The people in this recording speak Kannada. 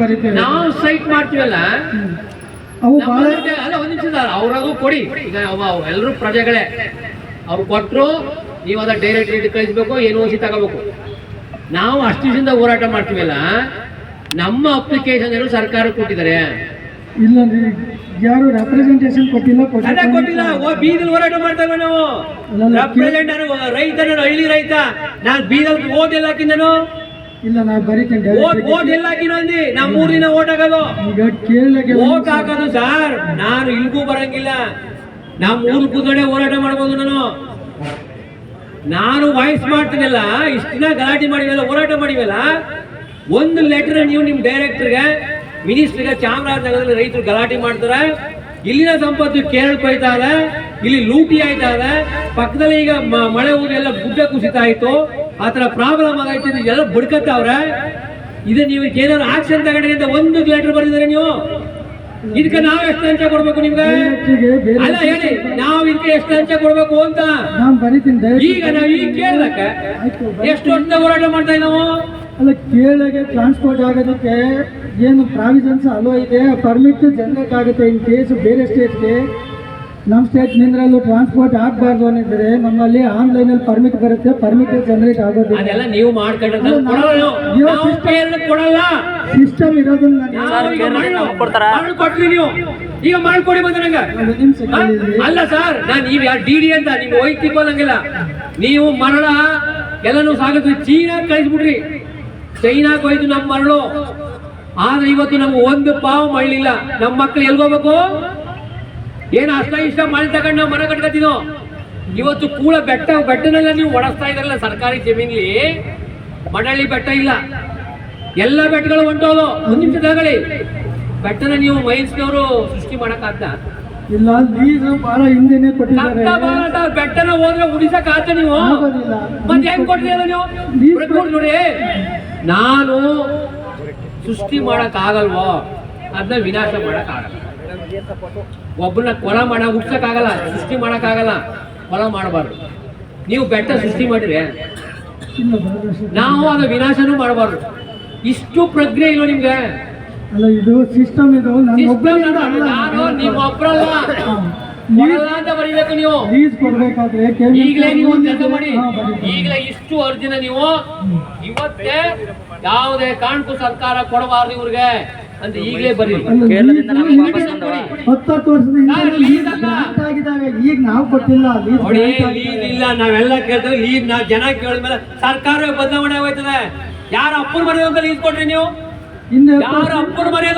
ಬರೀತೇವೆ. ನಾವು ಸೈಟ್ ಮಾಡ್ತೀವಲ್ಲ ಅವು ಬಹಳ ಅಲ್ಲ ಒಂದ್ ನಿಮಿಷ ಸರ್, ಅವ್ರಾಗೂ ಕೊಡಿ. ಈಗ ಎಲ್ಲರೂ ಪ್ರಜೆಗಳೇ, ಅವ್ರು ಕೊಟ್ಟರು ನೀವು ಅದ ಡೈರೆಕ್ಟ್ ರೇಟ್ ಕಳಿಸ್ಬೇಕು, ಏನು ಓಸಿ ತಗೋಬೇಕು. ನಾವು ಅಷ್ಟು ದಿವಸದಿಂದ ಹೋರಾಟ ಮಾಡ್ತೀವಲ್ಲ, ನಮ್ಮ ಅಪ್ಲಿಕೇಶನ್ ಏನು ಸರ್ಕಾರ ಕೊಟ್ಟಿದ್ದಾರೆ? ಇಲ್ಲ ಯಾರು ರೆಪ್ರೆಸೆಂಟೇಷನ್ ಕೊಟ್ಟಿಲ್ಲ. ಕೊಟ್ಟಿಲ್ಲ. ಬೀದಿಲ್ ಹೋರಾಟ ಮಾಡ್ತೇವೆ ನಾವು. ರೆಪ್ರೆಸೆಂಟ್ ರೈತ, ನಾನು ಹಳ್ಳಿ ರೈತ, ನಾನು ಬೀದಲ್ ಓಟ್ ಎಲ್ಲ ಹಾಕಿ ನಾನು ಇಲ್ಲ ನಾ ಬರೀತೇನೆ. ಓಟ್ ಎಲ್ಲ ಹಾಕಿ ಅಂದಿ ನಾ 3 ದಿನ ಓಟ್ ಹಾಕೋದು. ಈಗ ಕೇಳಕ್ಕೆ ಓಟ್ ಹಾಕೋದು ಸರ್, ನಾನು ಇಲ್ಗೂ ಬರಂಗಿಲ್ಲ. ನಮ್ಮ ಊರ್ ಕೂತ್ಕೊಂಡೆ ಹೋರಾಟ ಮಾಡ್ಬೋದು. ನಾನು ವಾಯ್ಸ್ ಮಾಡ್ತೀನಲ್ಲ, ಇಷ್ಟ ದಿನ ಗಲಾಟೆ ಮಾಡಿವಲ್ಲ, ಹೋರಾಟ ಮಾಡಿವಲ್ಲ, ಒಂದು ಲೆಟರ್ ನೀವು ನಿಮ್ ಡೈರೆಕ್ಟರ್ಗೆ, ಮಿನಿಸ್ಟರ್ಗೆ, ಚಾಮರಾಜನಗರದಲ್ಲಿ ರೈತರು ಗಲಾಟೆ ಮಾಡ್ತಾರೆ, ಇಲ್ಲಿನ ಸಂಪತ್ತು ಕೇರಳಕ್ಕೆ ಹೋಯ್ತಾ ಇದೆ, ಇಲ್ಲಿ ಲೂಟಿ ಆಯ್ತಾ ಇದೆ, ಪಕ್ಕದಲ್ಲಿ ಈಗ ಮಳೆ ಹೋಗಿ ಎಲ್ಲ ಗುಡ್ಡ ಕುಸಿತ ಆಯ್ತು, ಆತರ ಪ್ರಾಬ್ಲಮ್ ಆಗೈತೆ, ಎಲ್ಲ ಬಡ್ಕತ್ತವ್ರೆ. ಇದು ನೀವು ಏನಾದ್ರು ಆಕ್ಷನ್ ತಗೊಂಡ್ರಿ ಅಂತ ಒಂದು ಲೆಟರ್ ಬರೆದಿದ್ದಾರೆ ನೀವು. ಇದಕ್ಕೆ ನಾವು ಎಷ್ಟು ಲಂಚ ಕೊಡ್ಬೇಕು ನಿಮ್ಗೆ? ಅಲ್ಲ ಹೇಳಿ, ನಾವು ಇದಕ್ಕೆ ಎಷ್ಟು ಲಂಚ ಕೊಡ್ಬೇಕು ಅಂತ ಈಗ ನಾವು ಈಗ ಕೇಳಕ್ಕೆ ಎಷ್ಟು ವರ್ಷ ಹೋರಾಟ ಮಾಡ್ತಾ ಇದ್ದಾವೆ. ಅಲ್ಲ ಕೇಳಗೆ ಟ್ರಾನ್ಸ್ಪೋರ್ಟ್ ಆಗೋದಕ್ಕೆ ಏನು ಪ್ರಾವಿಷನ್ಸ್ ಅಲೋ ಇದೆ, ಪರ್ಮಿಟ್ ಜನರೇಟ್ ಆಗುತ್ತೆ. ಇನ್ ಕೇಸ್ ಬೇರೆ ಸ್ಟೇಟ್ಗೆ ನಮ್ಮ ಸ್ಟೇಟ್ ನಿಂದ್ರಲ್ಲೂ ಟ್ರಾನ್ಸ್ಪೋರ್ಟ್ ಆಗಬಾರ್ದು ಅನ್ನಿದ್ರೆ ನಮ್ಮಲ್ಲಿ ಆನ್ಲೈನಲ್ಲಿ ಪರ್ಮಿಟ್ ಬರುತ್ತೆ, ಪರ್ಮಿಟ್ ಜನರೇಟ್ ಆಗೋದಿಲ್ಲ. ಅದೆಲ್ಲ ನೀವು ಮಾಡ್ಕೊಂಡ್ರೆ ಕೊಡಲ್ಲ. ಸಿಸ್ಟಮ್ ಇರೋದನ್ನ ಕೊಟ್ರಿ ನೀವು ಈಗ ಮಾಡ್ಕೊಡಿ ಬಂದ ನಂಗೆ. ಅಲ್ಲ ಸರ್, ನಾನು ನೀವು ಯಾರು ಡಿ ಅಂತ ನಿಮ್ಗೆ ಹೋಯ್ತಿಕೋ ನಂಗಿಲ್ಲ. ನೀವು ಮರಳ ಎಲ್ಲನೂ ಸಾಗಿದ್ವಿ, ಚೀನಾ ಕಳಿಸ್ಬಿಡ್ರಿ. ಚೈನಾಕ್ ಹೋಯ್ತು ನಮ್ಮ ಮರಳು, ಆದ್ರೆ ಇವತ್ತು ನಮ್ಗೆ ಒಂದು ಪಾವು ಮಾಡಲಿಲ್ಲ. ನಮ್ಮ ಮಕ್ಳು ಎಲ್ಗೋಗ್ಬೇಕು? ಏನು ಅಷ್ಟ ಇಷ್ಟ ಮಳೆ ತಗೊಂಡು ನಾವು ಮನೆ ಕಟ್ಕೊತೀನೋ? ಇವತ್ತು ಕೂಡ ಬೆಟ್ಟನೆಲ್ಲ ನೀವು ಒಡಿಸ್ತಾ ಇದಾರಲ್ಲ ಸರ್ಕಾರಿ ಜಮೀನ್ಲಿ. ಮಡಳ್ಳಿ ಬೆಟ್ಟ ಇಲ್ಲ, ಎಲ್ಲ ಬೆಟ್ಟಗಳು ಹೊಂಟೋದು. ಒಂದ್ ನಿಮಿಷ ತಗೊಳ್ಳಿ, ಬೆಟ್ಟನ ನೀವು ಮೈನ್ಸ್ನವರು ಸೃಷ್ಟಿ ಮಾಡಕ್ಕಾಗ್ತ ಇಲ್ಲ. ಲೀಸ್ ಬಹಳ ಹಿಂದೆನೆ ಕೊಟ್ಟಿದ್ದಾರೆ. ಬೆಟ್ಟನ ಹೋದ್ರೆ ಉಳಿಸಕ್ ಆಗ್ತ ನೀವು? ಮತ್ತೆ ಹೆಂಗ್ ಕೊಟ್ರಿ ಅಲ್ಲ ನೀವು? ನೋಡಿ, ನಾನು ಸೃಷ್ಟಿ ಮಾಡಕ್ ಆಗಲ್ವೋ ಅದನ್ನ ವಿನಾಶ ಮಾಡಕ್ ಆಗಲ್ಲ. ಒಬ್ಬನ ಕೊಲ ಹುಡ್ಸಕ್ ಆಗಲ್ಲ, ಸೃಷ್ಟಿ ಮಾಡಕ್ ಆಗಲ್ಲ. ಕೊಲ ಮಾಡಬಾರ್ದು. ನೀವು ಬೆಟ್ಟ ಸೃಷ್ಟಿ ಮಾಡ್ರಿ, ನಾವು ಅದ ವಿನಾಶನೂ ಮಾಡಬಾರ್ದು. ಇಷ್ಟು ಪ್ರಜ್ಞೆ ಇಲ್ವ ನಿಮ್ಗೆ? ಅಲ್ಲ ಇದು ಸಿಸ್ಟಮ್ ಇದು. ನಾನು ನೀವು ಒಬ್ಬರಲ್ಲ ಅಂತ ಬರೀಬೇಕು ನೀವು. ಈಗಲೇ ನೀವು ಒಂದು ಕೆಲಸ ಮಾಡಿ, ಈಗಲೇ ಇಷ್ಟು ಅರ್ಜಿನ ನೀವು ಇವತ್ತೇ ಯಾವುದೇ ಕಾರಣಕ್ಕೂ ಸರ್ಕಾರ ಕೊಡಬಾರ್ದು ಇವ್ರಿಗೆ ಅಂತ ಈಗಲೇ ಬರೀ. 10 ವರ್ಷದಿಂದ ಈಗ ನಾವು ಕೊಟ್ಟಿಲ್ಲ. ಲೀಡ್ ಇಲ್ಲ, ನಾವೆಲ್ಲ ಕೇಳ್ತೇವೆ ಲೀಡ್. ನಾವು ಜನ ಕೇಳಿದ್ಮೇಲೆ ಸರ್ಕಾರ ಬದಲಾವಣೆ ಹೋಯ್ತದೆ. ಯಾರ ಅಪ್ಪನ ಮನೆ ಅಂತ ಲೀಸ್ ಕೊಟ್ರಿ ನೀವು? ಯಾರ ಅಪ್ಪನ ಮನೆ